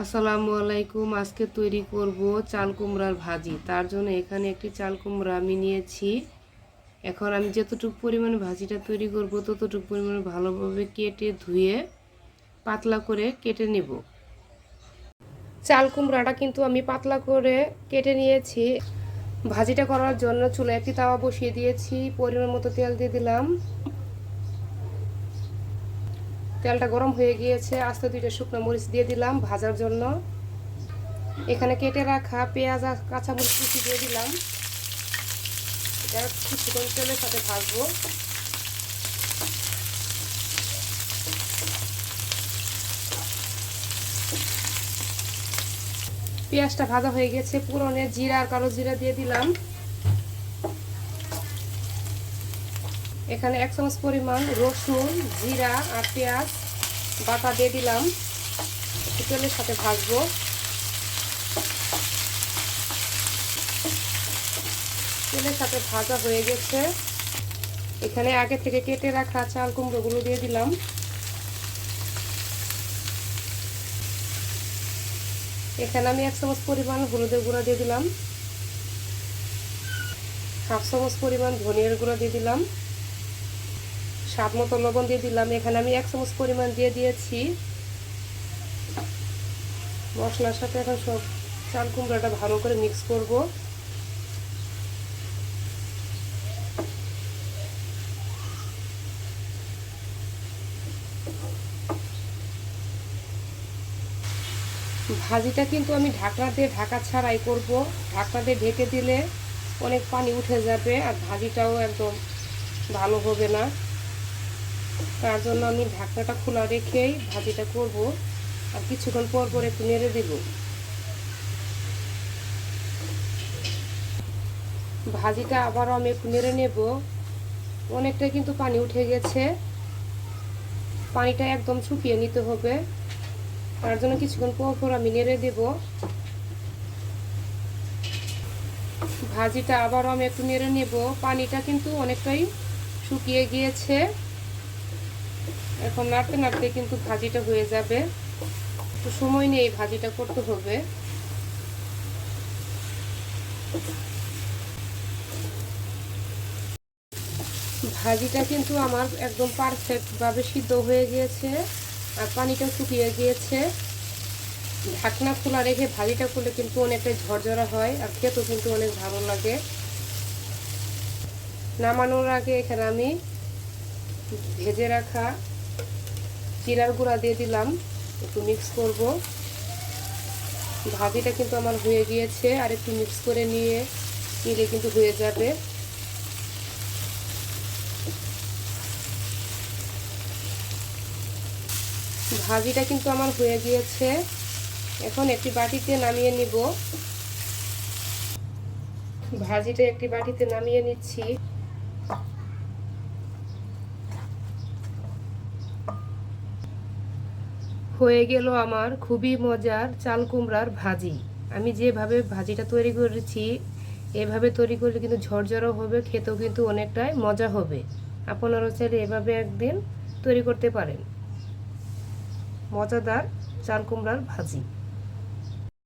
আসসালামু আলাইকুম। আজকে তৈরি করব চাল কুমড়ার ভাজি। তার জন্য এখানে একটি চাল কুমড়া আমি নিয়েছি। এখন আমি যতটুকু পরিমাণে ভাজিটা তৈরি করব ততটুকু পরিমাণে ভালোভাবে কেটে ধুয়ে পাতলা করে কেটে নেব। চাল কুমড়াটা কিন্তু আমি পাতলা করে কেটে নিয়েছি। ভাজিটা করার জন্য চুলায় একটি তাওয়া বসিয়ে দিয়েছি। পরিমাণ মতো তেল দিয়ে দিলাম। তেলটা গরম হয়ে গিয়েছে। আস্ত 2টা শুকনো মরিচ দিয়ে দিলাম ভাজার জন্য। এখানে কেটে রাখা পেঁয়াজ আর কাঁচামরিচ কুচি দিয়ে দিলাম। এটা কিছুক্ষণ তেলের সাথে ভাজবো। পেঁয়াজটা ভাজা হয়ে গেছে। পুরনে জিরা আর কালো জিরা দিয়ে দিলাম। এখানে 1 চামচ পরিমাণ রসুন, জিরা আর পেঁয়াজ বাটা দিয়ে দিলাম। তেলের সাথে ভাজবো। তেলের সাথে ভাজা হয়ে গেছে। এখানে আগে থেকে কেটে রাখা চাল কুমড়োগুলো দিয়ে দিলাম। এখানে আমি 1 চামচ পরিমাণ হলুদের গুঁড়া দিয়ে দিলাম। 1/2 চামচ পরিমাণ ধনিয়ার গুঁড়া দিয়ে দিলাম। স্বাদ মতো লবণ দিয়ে দিলাম। এখানে আমি 1 চামচ পরিমাণ দিয়ে দিয়েছি। মশলার সাথে এখন সব চাল কুমড়াটা ভালো করে মিক্স করব। ভাজিটা কিন্তু আমি ঢাকনা দিয়ে ঢাকা ছাড়াই করব। ঢাকনা দিয়ে ঢেকে দিলে অনেক পানি উঠে যাবে আর ভাজিটাও একদম ভালো হবে না। তার জন্য আমি ঢাকনাটা খোলা রেখেই ভাজিটা করব। আর কিছুক্ষণ পর পর একটু নেড়ে দেব। ভাজিটা আবারও আমি একটু নেড়ে নেব। অনেকটাই কিন্তু পানি উঠে গেছে। পানিটা একদম শুকিয়ে নিতে হবে। তার জন্য কিছুক্ষণ পর পর আমি নেড়ে দেব। ভাজিটা আবারও আমি একটু নেড়ে নেব। পানিটা কিন্তু অনেকটাই শুকিয়ে গিয়েছে। এখন নাড়তে নাড়তে কিন্তু ভাজিটা হয়ে যাবে। একটু সময় নিয়ে এই ভাজিটা করতে হবে। ভাজিটা কিন্তু আমার একদম পারফেক্টভাবে সিদ্ধ হয়ে গিয়েছে আর পানিটাও শুকিয়ে গিয়েছে। ঢাকনা খোলা রেখে ভাজিটা করলে কিন্তু অনেকটাই ঝরঝরা হয় আর খেতেও কিন্তু অনেক ভালো লাগে। নামানোর আগে এখানে আমি ভেজে রাখা জিরার গুঁড়া দিয়ে দিলাম। একটু মিক্স করব। ভাজিটা কিন্তু আমার হয়ে গিয়েছে। আর একটু মিক্স করে নিলে কিন্তু হয়ে যাবে। ভাজিটা কিন্তু আমার হয়ে গিয়েছে। এখন একটি বাটিতে নামিয়ে নিব। ভাজিটা একটি বাটিতে নামিয়ে নিচ্ছি। হয়ে গেল আমার খুবই মজার চাল কুমড়ার ভাজি। আমি যেভাবে ভাজিটা তৈরি করেছি এভাবে তৈরি করলে কিন্তু ঝরঝরও হবে, খেতেও কিন্তু অনেকটাই মজা হবে। আপনারাও চাইলে এভাবে একদিন তৈরি করতে পারেন। মজাদার চাল কুমড়ার ভাজি।